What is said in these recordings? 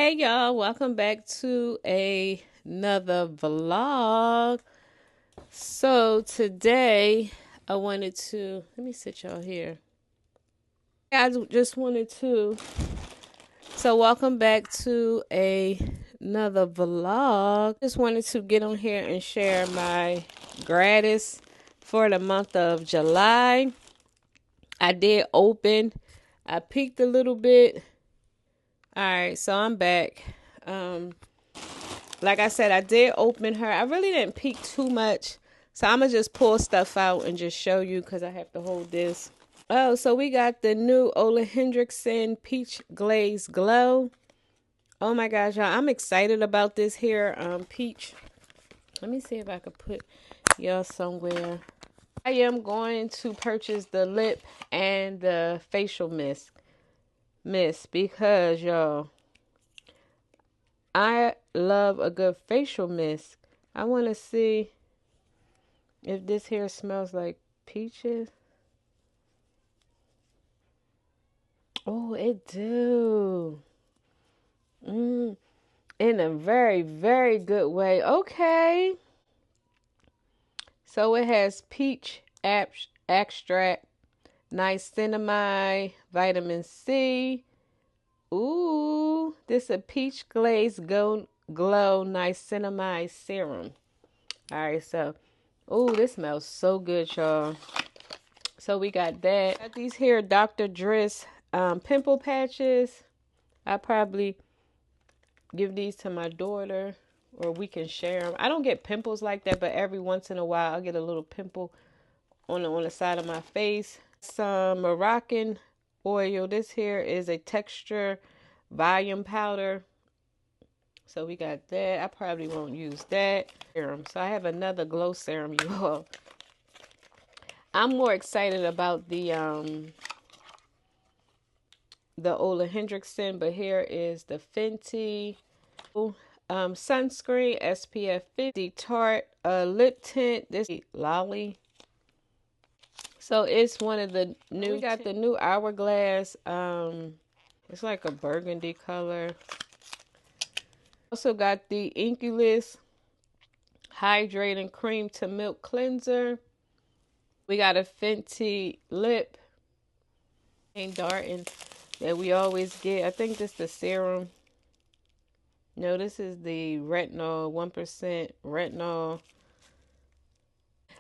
Hey y'all, welcome back to another vlog. So today I wanted to let me sit y'all here. I just wanted to welcome back to another vlog. Just wanted to get on here and share my gratis for the month of July. I did open. I peeked a little bit. All right, so I'm back. Like I said, I did open her. I really didn't peek too much. So I'm going to just pull stuff out and just show you because I have to hold this. Oh, so we got the new Ole Hendrickson Peach Glaze Glow. Oh my gosh, y'all. I'm excited about this here peach. Let me see if I could put y'all somewhere. I am going to purchase the lip and the facial mist because, y'all, I love a good facial mist. I want to see if this here smells like peaches. Oh, it do. In a very, very good way. Okay. So it has peach extract, niacinamide, vitamin C. Ooh, this a peach glaze glow niacinamide serum. All right, so, ooh, this smells so good, y'all. So we got that. Got these here Dr. Driss pimple patches. I probably give these to my daughter or we can share them. I don't get pimples like that, but every once in a while I'll get a little pimple on the side of my face. Some Moroccan oil. This here is a texture volume powder. So we got that. I probably won't use that. Serum. So I have another glow serum, you all. I'm more excited about the Ole Hendrickson, but here is the Fenty sunscreen SPF 50 Tarte lip tint. This is Lolly. So it's one of the new. We got the new Hourglass. It's like a burgundy color. Also got the Inkuless Hydrating Cream to Milk Cleanser. We got a Fenty lip and darting that we always get. I think this is the serum. No, this is the retinol, 1% retinol.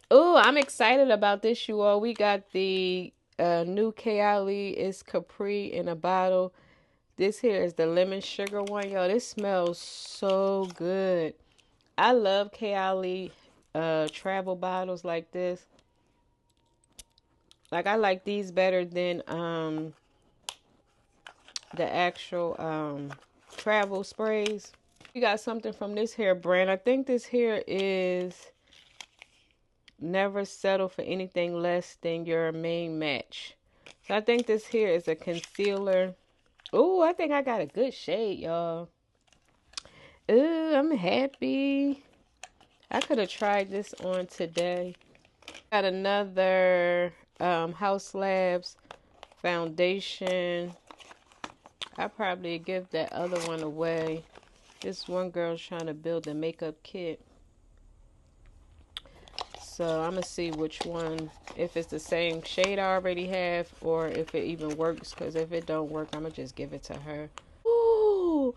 Oh, I'm excited about this, you all. We got the new Kayali. It's Capri in a bottle. This here is the lemon sugar one, y'all. This smells so good. I love Kayali travel bottles like this. Like, I like these better than the actual travel sprays. We got something from this hair brand. I think this here is Never Settle for Anything Less Than Your Main Match. So I think this here is a concealer. Oh, I think I got a good shade, y'all. Ooh, I'm happy. I could have tried this on today. Got another House Labs foundation. I probably give that other one away. This one girl's trying to build a makeup kit. So I'm going to see which one, if it's the same shade I already have or if it even works. Because if it don't work, I'm going to just give it to her. Ooh,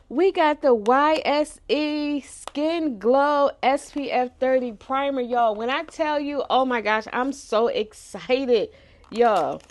we got the YSE Skin Glow SPF 30 Primer, y'all. When I tell you, oh my gosh, I'm so excited, y'all.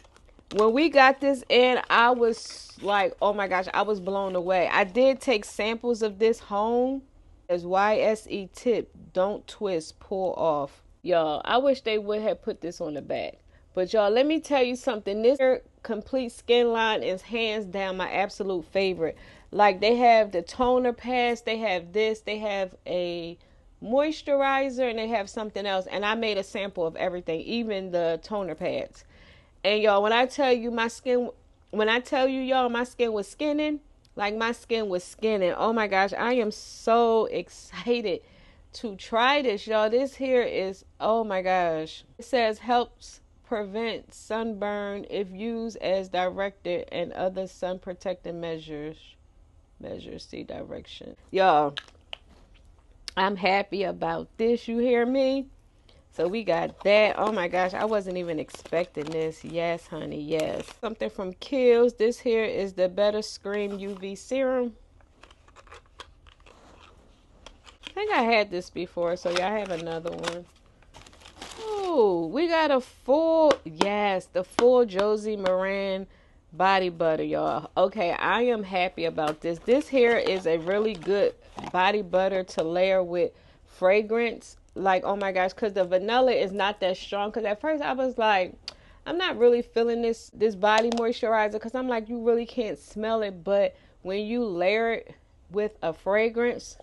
When we got this in, I was like, oh my gosh, I was blown away. I did take samples of this home. As YSE tip, don't twist, pull off. Y'all, I wish they would have put this on the back. But y'all, let me tell you something. This complete skin line is hands down my absolute favorite. Like, they have the toner pads, they have this, they have a moisturizer, and they have something else. And I made a sample of everything, even the toner pads. And y'all, when I tell you my skin, y'all, my skin was skinning, like my skin was skinning. Oh my gosh, I am so excited to try this, y'all. This here is, oh my gosh. It says helps prevent sunburn if used as directed and other sun protecting measures. Measure, see direction. Y'all, I'm happy about this. You hear me? So we got that. Oh my gosh, I wasn't even expecting this. Yes, honey, yes. Something from Kiehl's. This here is the Better Scream UV Serum. I think I had this before, so y'all have another one. Oh, we got a full, yes, the full Josie Maran body butter, y'all. Okay, I am happy about this. This here is a really good body butter to layer with fragrance. Like, oh my gosh, because the vanilla is not that strong. Because at first I was like, I'm not really feeling this body moisturizer, because I'm like, you really can't smell it. But when you layer it with a fragrance,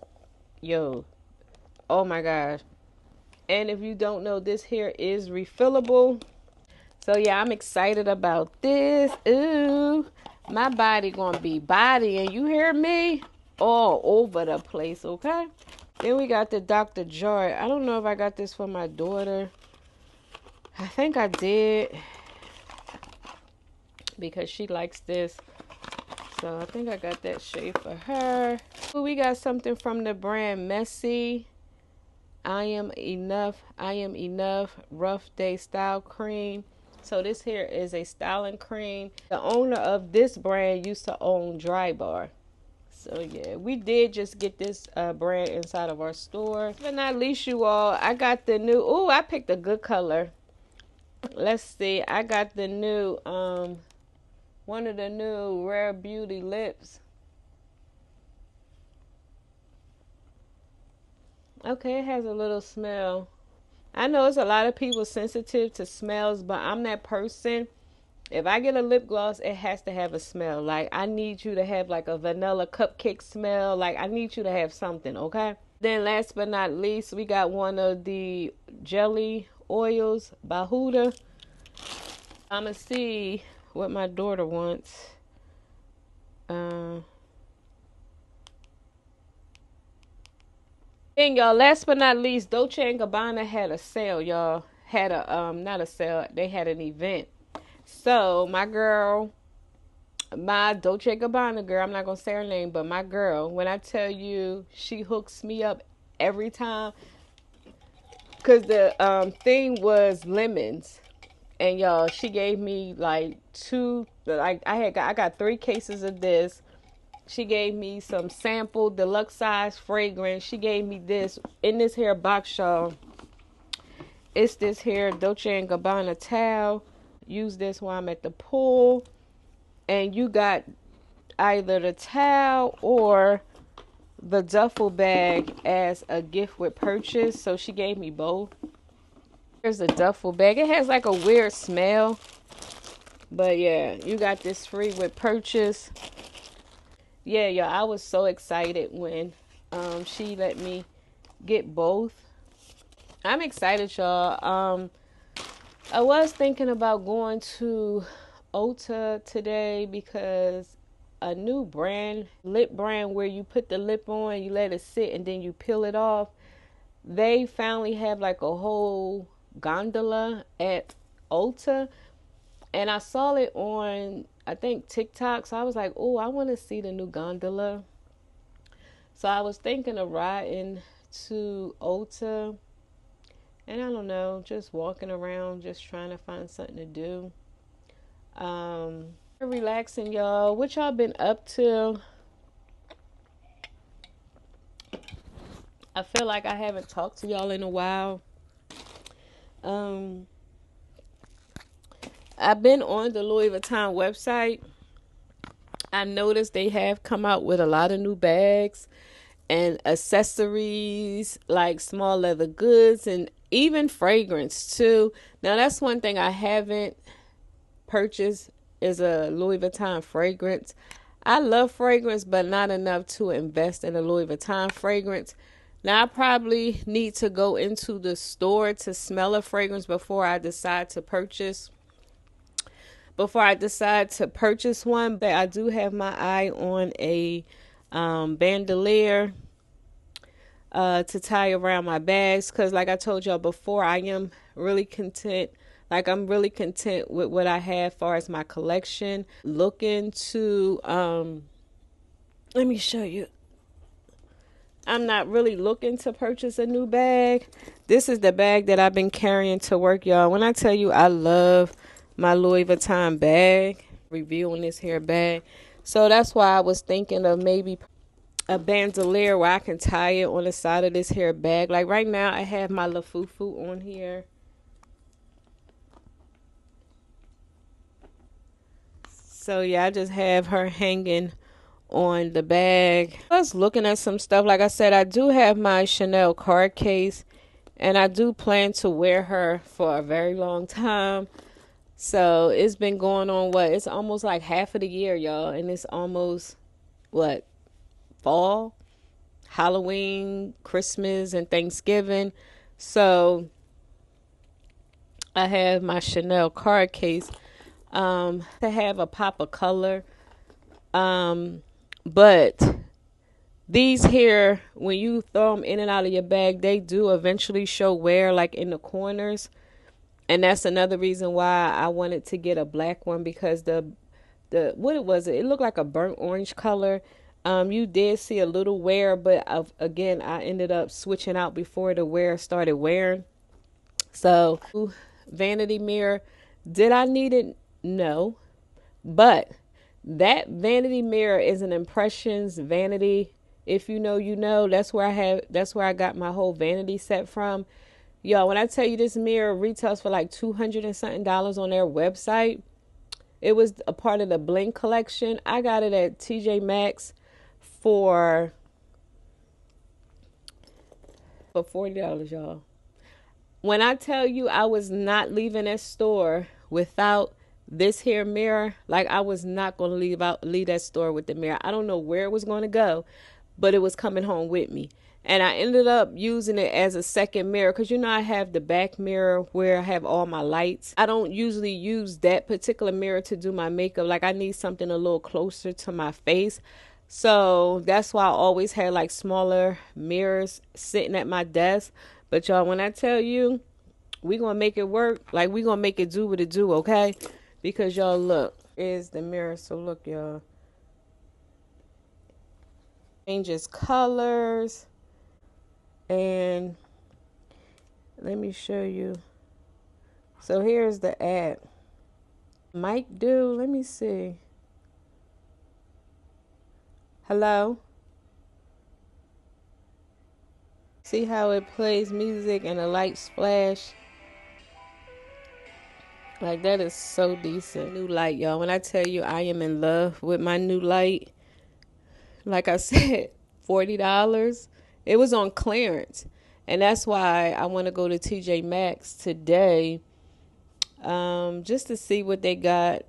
yo, oh my gosh. And if you don't know, this here is refillable. So yeah, I'm excited about this. Ooh, my body gonna be bodying, you hear me? All over the place, okay? Then we got the Dr. Joy. I don't know if I got this for my daughter. I think I did, because she likes this. So I think I got that shade for her. Ooh, we got something from the brand Messy. I am enough rough day style cream. So this here is a styling cream. The owner of this brand used to own Dry Bar. So yeah, we did just get this brand inside of our store. But not least, you all, I got the new, ooh, I picked a good color. Let's see, I got the new one of the new Rare Beauty lips. Okay, it has a little smell. I know it's a lot of people sensitive to smells, but I'm that person. If I get a lip gloss, it has to have a smell. Like, I need you to have like a vanilla cupcake smell. Like, I need you to have something, okay? Then last but not least, we got one of the jelly oils by Huda. I'm going to see what my daughter wants. Then y'all, last but not least, Dolce & Gabbana had a sale, y'all. Had a not a sale, they had an event. So my girl, my Dolce Gabbana girl, I'm not gonna say her name, but my girl, when I tell you, she hooks me up every time. Cause the thing was lemons, and y'all, she gave me like two. Like I got 3 cases of this. She gave me some sample deluxe size fragrance. She gave me this in this here box, y'all. It's this here Dolce & Gabbana towel. Use this while I'm at the pool. And you got either the towel or the duffel bag as a gift with purchase. So she gave me both. Here's a duffel bag. It has like a weird smell. But yeah, you got this free with purchase. Yeah, y'all, I was so excited when she let me get both. I'm excited, y'all. I was thinking about going to Ulta today, because a new brand, lip brand, where you put the lip on, you let it sit, and then you peel it off. They finally have like a whole gondola at Ulta. And I saw it on, I think, TikTok. So I was like, oh, I want to see the new gondola. So I was thinking of riding to Ulta. And I don't know, just walking around, just trying to find something to do. Relaxing, y'all. What y'all been up to? I feel like I haven't talked to y'all in a while. I've been on the Louis Vuitton website. I noticed they have come out with a lot of new bags and accessories, like small leather goods, and even fragrance too. Now that's one thing I haven't purchased, is a Louis Vuitton fragrance. I love fragrance, but not enough to invest in a Louis Vuitton fragrance. Now I probably need to go into the store to smell a fragrance before I decide to purchase one. But I do have my eye on a bandolier to tie around my bags, because like I told y'all before, I am really content. Like, I'm really content with what I have as far as my collection. Looking to Let me show you. I'm not really looking to purchase a new bag. This is the bag that I've been carrying to work, y'all. When I tell you I love my Louis Vuitton bag, reviewing this here bag. So that's why I was thinking of maybe a bandolier where I can tie it on the side of this here bag. Like right now I have my Lafufu on here. So yeah, I just have her hanging on the bag. I was looking at some stuff. Like I said, I do have my Chanel card case, and I do plan to wear her for a very long time. So it's been going on it's almost like half of the year, y'all, and it's almost fall, Halloween, Christmas, and Thanksgiving. So I have my Chanel card case to have a pop of color. But these here, when you throw them in and out of your bag, they do eventually show wear, like in the corners. And that's another reason why I wanted to get a black one, because the what was it? It looked like a burnt orange color. You did see a little wear, but again, I ended up switching out before the wear started wearing. So, vanity mirror, did I need it? No, but that vanity mirror is an Impressions vanity. If you know, you know. That's where I got my whole vanity set from. Y'all, when I tell you this mirror retails for like $200 and something on their website, it was a part of the Bling collection. I got it at TJ Maxx for $40, y'all. When I tell you I was not leaving that store without this here mirror, like I was not going to leave that store with the mirror. I don't know where it was going to go, but it was coming home with me. And I ended up using it as a second mirror, because you know I have the back mirror where I have all my lights. I don't usually use that particular mirror to do my makeup. Like I need something a little closer to my face. So that's why I always had like smaller mirrors sitting at my desk. But y'all, when I tell you we gonna make it work, like we gonna make it do what it do, okay? Because y'all, look, is the mirror. So look, y'all, changes colors. And let me show you. So here's the ad. Might do, let me see. Hello? See how it plays music and the lights flash? Like that is so decent. New light, y'all. When I tell you I am in love with my new light, like I said, $40. It was on clearance. And that's why I want to go to TJ Maxx today, just to see what they got.